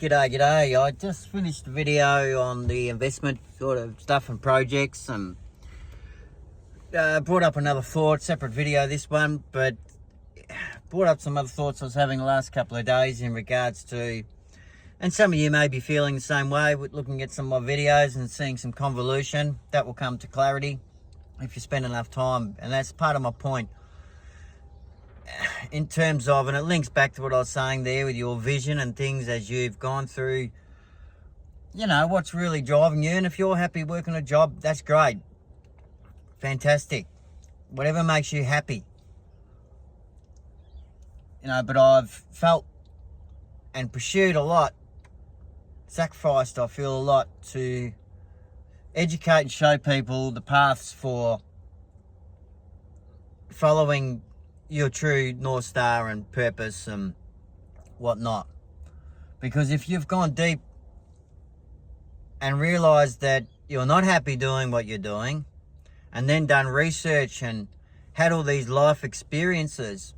G'day. I just finished a video on the investment sort of stuff and projects, and brought up another thought, separate video this one, but brought up some other thoughts I was having the last couple of days in regards to, and some of you may be feeling the same way with looking at some of my videos and seeing some convolution. That will come to clarity if you spend enough time, and that's part of my point. In terms of, and it links back to what I was saying there with your vision and things as you've gone through, what's really driving you. And if you're happy working a job, that's great. Fantastic. Whatever makes you happy. But I've felt and pursued a lot, sacrificed, I feel, a lot to educate and show people the paths for following your true North Star and purpose and whatnot. Because if you've gone deep and realised that you're not happy doing what you're doing, and then done research and had all these life experiences,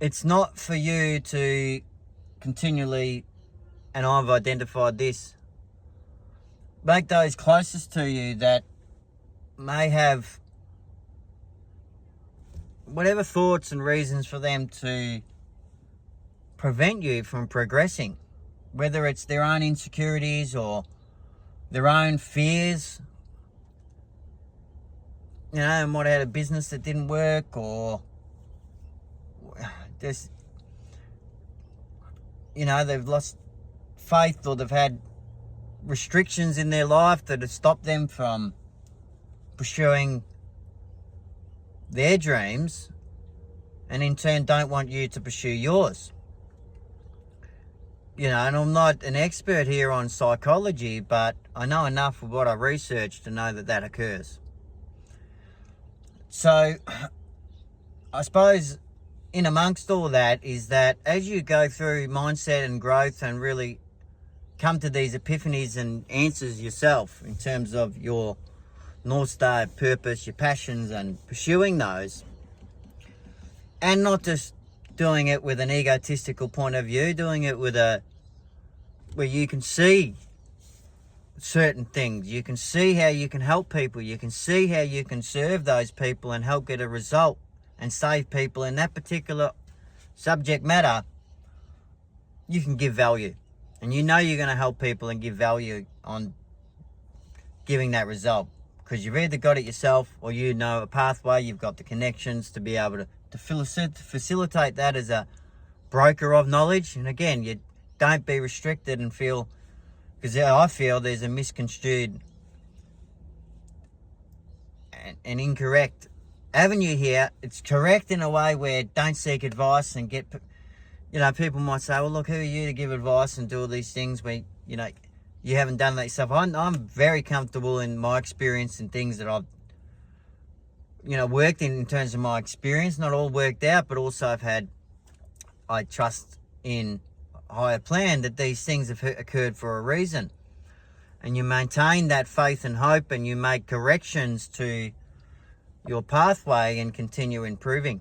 it's not for you to continually, and I've identified this, make those closest to you that may have whatever thoughts and reasons for them to prevent you from progressing, whether it's their own insecurities or their own fears. Might have had a business that didn't work, or just, they've lost faith, or they've had restrictions in their life that have stopped them from pursuing their dreams, and in turn don't want you to pursue yours. And I'm not an expert here on psychology, but I know enough of what I researched to know that occurs. So I suppose in amongst all that is that as you go through mindset and growth and really come to these epiphanies and answers yourself in terms of your North Star purpose, your passions, and pursuing those, and not just doing it with an egotistical point of view, doing it with where you can see certain things, you can see how you can help people, you can see how you can serve those people and help get a result and save people in that particular subject matter. You can give value, and you're going to help people and give value on giving that result. Because you've either got it yourself, or a pathway, you've got the connections to be able to facilitate that as a broker of knowledge. And again, you don't be restricted and feel, because I feel there's a misconstrued and incorrect avenue here. It's correct in a way where don't seek advice and get, people might say, well, look, who are you to give advice and do all these things where, you haven't done that yourself. I'm very comfortable in my experience and things that I've, worked in terms of my experience. Not all worked out, but also I trust in a higher plan that these things have occurred for a reason. And you maintain that faith and hope, and you make corrections to your pathway and continue improving.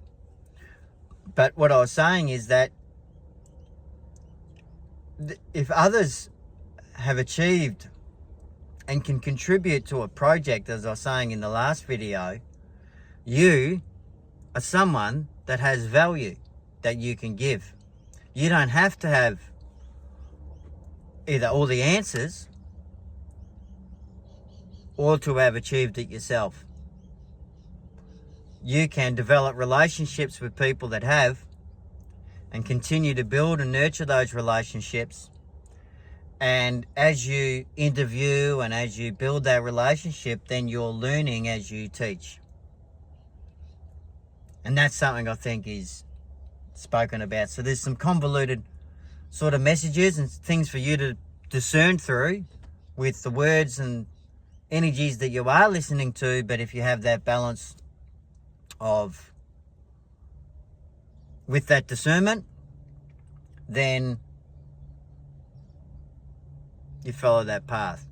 But what I was saying is that if others have achieved and can contribute to a project, as I was saying in the last video, you are someone that has value that you can give. You don't have to have either all the answers or to have achieved it yourself. You can develop relationships with people that have, and continue to build and nurture those relationships. And as you interview and as you build that relationship, then you're learning as you teach. And that's something I think is spoken about. So there's some convoluted sort of messages and things for you to discern through with the words and energies that you are listening to. But if you have that balance of with that discernment, then you follow that path.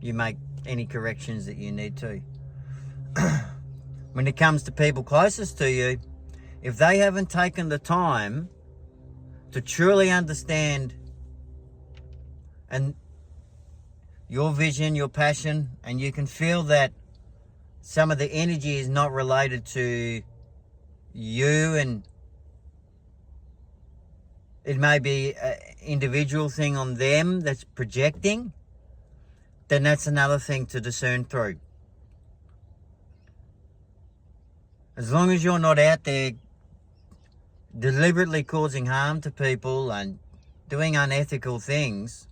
You make any corrections that you need to. When it comes to people closest to you, if they haven't taken the time to truly understand and your vision, your passion, and you can feel that some of the energy is not related to you, and it may be an individual thing on them that's projecting, then that's another thing to discern through. As long as you're not out there deliberately causing harm to people and doing unethical things,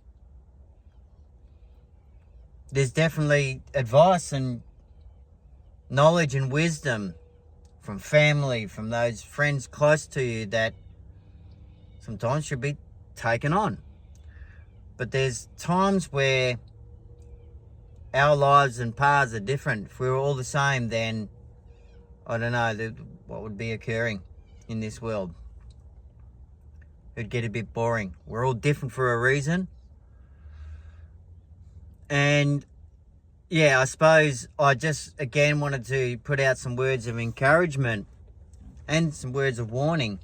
there's definitely advice and knowledge and wisdom from family, from those friends close to you, that sometimes should be taken on. But there's times where our lives and paths are different. If we were all the same, then I don't know what would be occurring in this world. It'd get a bit boring. We're all different for a reason. And yeah, I suppose I just again wanted to put out some words of encouragement and some words of warning,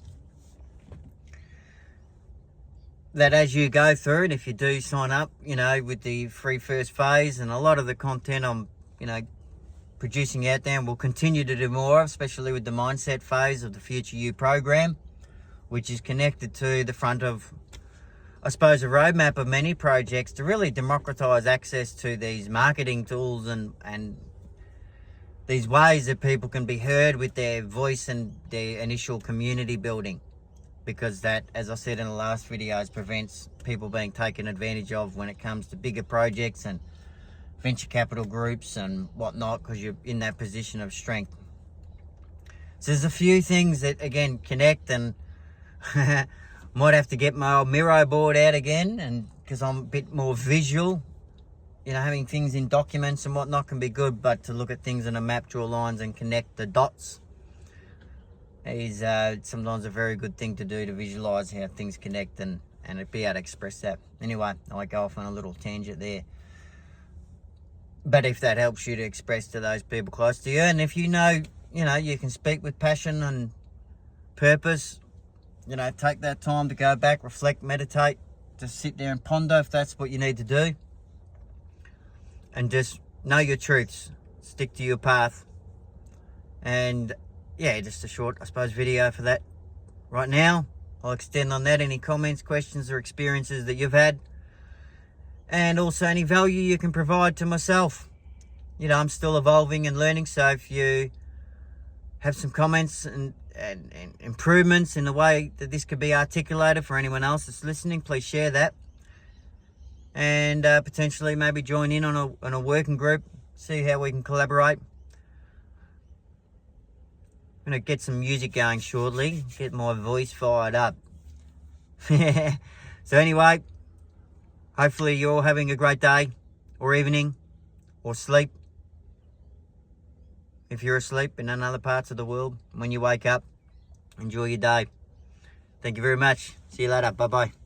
that as you go through it, if you do sign up, with the free first phase, and a lot of the content I'm, producing out there, and we'll continue to do more, especially with the mindset phase of the Future You program, which is connected to the front of, I suppose, a roadmap of many projects to really democratize access to these marketing tools and these ways that people can be heard with their voice and their initial community building. Because that, as I said in the last videos, prevents people being taken advantage of when it comes to bigger projects and venture capital groups and whatnot, because you're in that position of strength. So there's a few things that, again, connect, and might have to get my old Miro board out again, and because I'm a bit more visual, having things in documents and whatnot can be good, but to look at things in a map, draw lines and connect the dots is sometimes a very good thing to do, to visualize how things connect and be able to express that. Anyway, I go off on a little tangent there. But if that helps you to express to those people close to you, and if you can speak with passion and purpose, take that time to go back, reflect, meditate, just sit there and ponder if that's what you need to do. And just know your truths, stick to your path. And yeah, just a short, I suppose, video for that right now. I'll extend on that. Any comments, questions or experiences that you've had, and also any value you can provide to myself. I'm still evolving and learning, so if you have some comments and improvements in the way that this could be articulated for anyone else that's listening, please share that, and potentially maybe join in on a working group, see how we can collaborate. I'm going to get some music going shortly, get my voice fired up. So anyway, hopefully you're all having a great day or evening or sleep. If you're asleep in other parts of the world, when you wake up, enjoy your day. Thank you very much. See you later. Bye-bye.